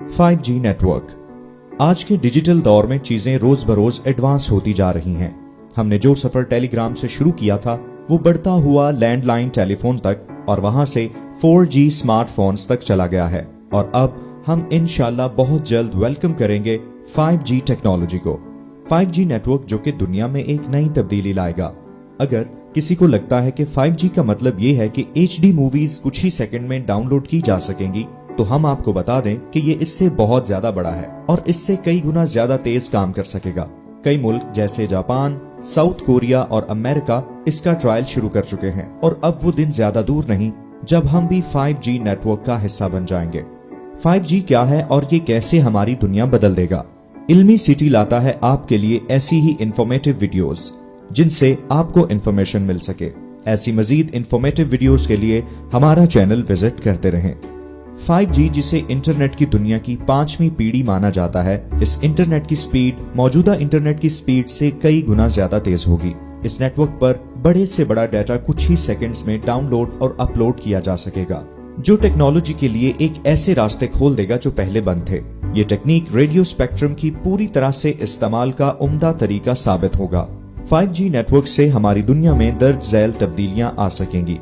5G network. आज के digital दौर में चीजें रोज बरोज एडवांस होती जा रही हैं। हमने जो सफर टेलीग्राम से शुरू किया था वो बढ़ता हुआ लैंडलाइन टेलीफोन तक और वहां से 4G स्मार्टफोन्स तक चला गया है और अब हम इंशाल्लाह बहुत जल्द वेलकम करेंगे 5G टेक्नोलॉजी को। 5G नेटवर्क जो कि दुनिया में एक नई तब्दीली लाएगा। अगर किसी को लगता है कि 5G का मतलब ये है कि HD मूवीज कुछ ही सेकंड में डाउनलोड की जा सकेंगी, तो हम आपको बता दें कि ये इससे बहुत ज्यादा बड़ा है और इससे कई गुना ज्यादा तेज काम कर सकेगा। कई मुल्क जैसे जापान, साउथ कोरिया और अमेरिका इसका ट्रायल शुरू कर चुके हैं और अब वो दिन ज्यादा दूर नहीं जब हम भी 5G नेटवर्क का हिस्सा बन जाएंगे। 5G क्या है और ये कैसे हमारी दुनिया बदल देगा? इल्मी सिटी लाता है आपके लिए ऐसी ही इंफॉर्मेटिव वीडियोस जिनसे आपको इंफॉर्मेशन मिल सके। ऐसी मजीद इंफॉर्मेटिव वीडियोस के लिए हमारा चैनल विजिट करते रहें। 5G जिसे इंटरनेट की दुनिया की 5वीं पीढ़ी माना जाता है, इस इंटरनेट की स्पीड मौजूदा इंटरनेट की स्पीड से कई गुना ज्यादा तेज होगी। इस नेटवर्क पर बड़े से बड़ा डाटा कुछ ही सेकंड्स में डाउनलोड और अपलोड किया जा सकेगा, जो टेक्नोलॉजी के लिए एक ऐसे रास्ते खोल देगा जो पहले बंद थे। ये टेक्निक रेडियो स्पेक्ट्रम की पूरी तरह से इस्तेमाल का उम्दा तरीका साबित होगा। 5G नेटवर्क से हमारी दुनिया में दर्ज झैल तब्दीलियां आ सकेंगी।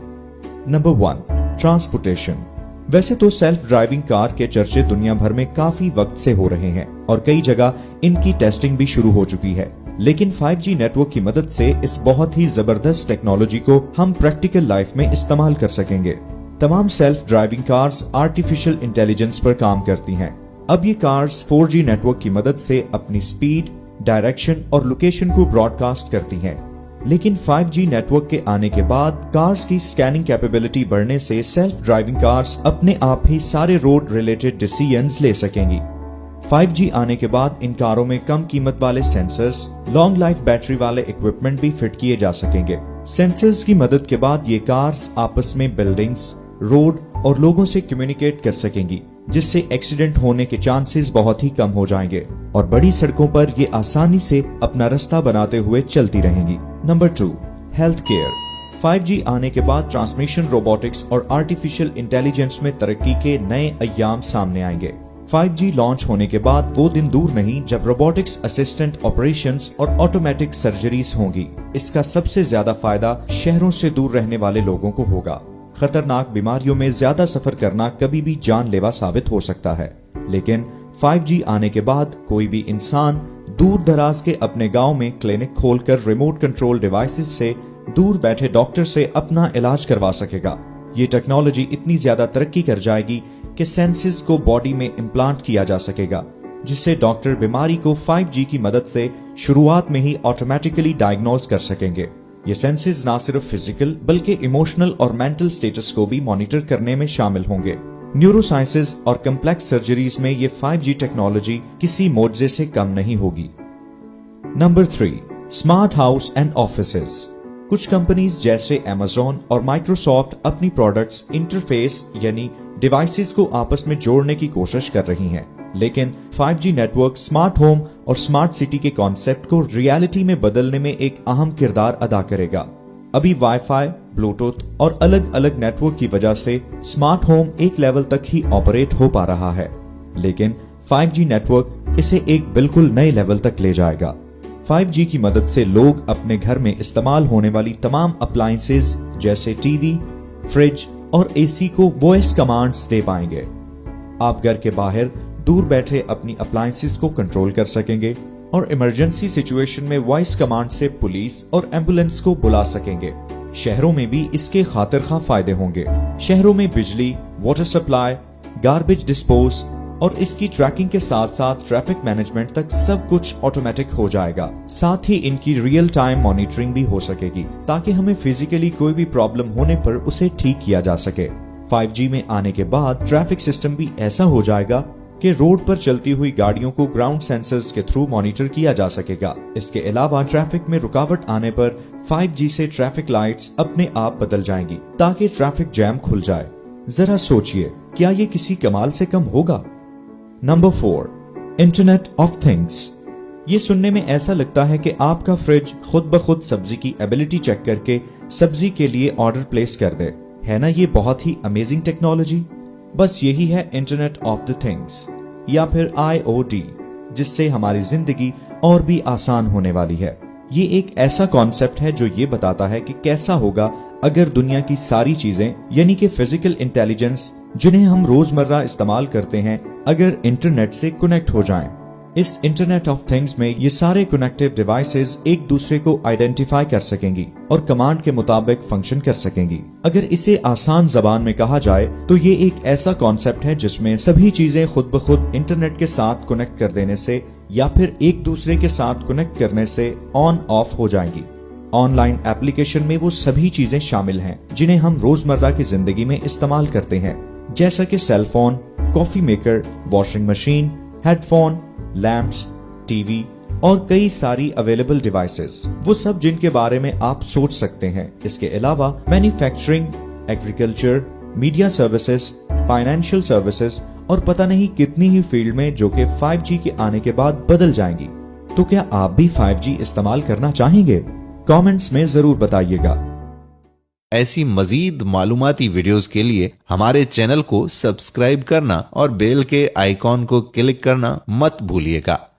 Number 1, transportation. वैसे तो सेल्फ ड्राइविंग कार के चर्चे दुनिया भर में काफी वक्त से हो रहे हैं और कई जगह इनकी टेस्टिंग भी शुरू हो चुकी है, लेकिन 5G नेटवर्क की मदद से इस बहुत ही जबरदस्त टेक्नोलॉजी को हम प्रैक्टिकल लाइफ में इस्तेमाल कर सकेंगे। तमाम self driving cars artificial intelligence पर काम करती हैं। अब ये कार्स 4G नेटवर्क की मदद से अपनी स्पीड, डायरेक्शन और लोकेशन को ब्रॉडकास्ट करती हैं। लेकिन 5G नेटवर्क के आने के बाद कार्स की स्कैनिंग कैपेबिलिटी बढ़ने से सेल्फ ड्राइविंग कार्स अपने आप ही सारे रोड रिलेटेड डिसीजंस ले सकेंगी। 5G आने के बाद इन कारों में कम कीमत वाले सेंसर्स, लॉन्ग लाइफ बैटरी वाले इक्विपमेंट भी फिट किए जा सकेंगे। सेंसर्स की मदद के बाद ये कार्स आपस में बिल्डिंग्स, रोड और लोगों से कम्युनिकेट कर सकेंगी, जिससे एक्सीडेंट होने के चांसेस बहुत ही कम हो जाएंगे और बड़ी सड़कों पर ये आसानी से अपना रास्ता बनाते हुए चलती रहेंगी। Number 2, health care. 5G आने के बाद ट्रांसमिशन रोबोटिक्स और आर्टिफिशियल इंटेलिजेंस में तरक्की के नए अय्याम सामने आएंगे। 5G लॉन्च होने के बाद वो दिन दूर नहीं जब रोबोटिक्स असिस्टेंट ऑपरेशंस और ऑटोमेटिक सर्जरीज होंगी। इसका सबसे ज्यादा फायदा शहरों से दूर रहने वाले लोगों को होगा। खतरनाक बीमारियों में ज्यादा सफर करना कभी भी जानलेवा साबित हो सकता है, लेकिन 5G आने के बाद कोई भी इंसान दूर दराज के अपने गांव में क्लिनिक खोलकर रिमोट कंट्रोल डिवाइसेस से दूर बैठे डॉक्टर से अपना इलाज करवा सकेगा। ये टेक्नोलॉजी इतनी ज्यादा तरक्की कर जाएगी कि सेंसेस को बॉडी में इम्प्लांट किया जा सकेगा, जिससे डॉक्टर बीमारी को 5G की मदद से शुरुआत में ही ऑटोमेटिकली डायग्नोज कर सकेंगे। ये सेंसेस ना सिर्फ फिजिकल बल्कि इमोशनल और मेंटल स्टेटस को भी मॉनिटर करने में शामिल होंगे। न्यूरो साइंसेज और कम्प्लेक्स सर्जरीज में ये 5G टेक्नोलॉजी किसी मोर्जे से कम नहीं होगी। Number 3, smart house and offices. कुछ कंपनीज जैसे Amazon और माइक्रोसॉफ्ट अपनी प्रोडक्ट्स इंटरफेस यानी डिवाइसेस को आपस में जोड़ने की कोशिश कर रही हैं, लेकिन 5G नेटवर्क स्मार्ट होम और स्मार्ट सिटी के कॉन्सेप्ट को रियलिटी में बदलने में एक अहम किरदार अदा करेगा। अभी वाईफाई, ब्लूटूथ और अलग अलग नेटवर्क की वजह से स्मार्ट होम एक लेवल तक ही ऑपरेट हो पा रहा है, लेकिन 5G नेटवर्क इसे एक बिल्कुल नए लेवल तक ले जाएगा। 5G की मदद से लोग अपने घर में इस्तेमाल होने वाली तमाम अप्लायंसेज जैसे टीवी, फ्रिज और एसी को वॉइस कमांड्स दे पाएंगे। आप घर के बाहर दूर बैठे अपनी अप्लायंसेस को कंट्रोल कर सकेंगे और इमरजेंसी सिचुएशन में वॉइस कमांड से पुलिस और एम्बुलेंस को बुला सकेंगे। शहरों में भी इसके खातिर खा फायदे होंगे। शहरों में बिजली, वाटर सप्लाई, गार्बेज डिस्पोज और इसकी ट्रैकिंग के साथ साथ ट्रैफिक मैनेजमेंट तक सब कुछ ऑटोमेटिक हो जाएगा। साथ ही इनकी रियल टाइम मॉनिटरिंग भी हो सकेगी ताकि हमें फिजिकली कोई भी प्रॉब्लम होने पर उसे ठीक किया जा सके। 5G में आने के बाद ट्रैफिक सिस्टम भी ऐसा हो जाएगा कि रोड पर चलती हुई गाड़ियों को ग्राउंड सेंसर्स के थ्रू मॉनिटर किया जा सकेगा। इसके अलावा ट्रैफिक में रुकावट आने पर 5G से ट्रैफिक लाइट्स अपने आप बदल जाएंगी ताकि ट्रैफिक जैम खुल जाए। जरा सोचिए, क्या ये किसी कमाल से कम होगा? Number 4, internet of things. ये सुनने में ऐसा लगता है कि आपका फ्रिज खुद ब खुद सब्जी की एबिलिटी चेक करके सब्जी के लिए ऑर्डर प्लेस कर दे। है ना ये बहुत ही अमेजिंग टेक्नोलॉजी? बस यही है इंटरनेट ऑफ द थिंग्स। या फिर IoT, जिससे हमारी जिंदगी और भी आसान होने वाली है। ये एक ऐसा कॉन्सेप्ट है जो ये बताता है कि कैसा होगा अगर दुनिया की सारी चीजें यानी कि फिजिकल इंटेलिजेंस जिन्हें हम रोजमर्रा इस्तेमाल करते हैं अगर इंटरनेट से कनेक्ट हो जाएं। इस इंटरनेट ऑफ थिंग्स में ये सारे कनेक्टिव डिवाइसेस एक दूसरे को आइडेंटिफाई कर सकेंगी और कमांड के मुताबिक फंक्शन कर सकेंगी। अगर इसे आसान जबान में कहा जाए तो ये एक ऐसा कॉन्सेप्ट है जिसमें सभी चीजें खुद ब खुद इंटरनेट के साथ कनेक्ट कर देने से या फिर एक दूसरे के साथ कनेक्ट करने से ऑन ऑफ हो जाएंगी। ऑनलाइन एप्लीकेशन में वो सभी चीजें शामिल हैं जिन्हें हम रोजमर्रा की जिंदगी में इस्तेमाल करते हैं, जैसा कि cell phone, coffee maker, washing machine, headphone, lamps, TV और कई सारी अवेलेबल डिवाइसेस, वो सब जिनके बारे में आप सोच सकते हैं। इसके अलावा manufacturing, agriculture, media services, financial services और पता नहीं कितनी ही फील्ड में जो कि 5G के आने के बाद बदल जाएंगी। तो क्या आप भी 5G इस्तेमाल करना चाहेंगे? कमेंट्स में जरूर बताइएगा। ऐसी मजीद मालूमाती वीडियोस के लिए हमारे चैनल को सब्सक्राइब करना और बेल के आइकॉन को क्लिक करना मत भूलिएगा।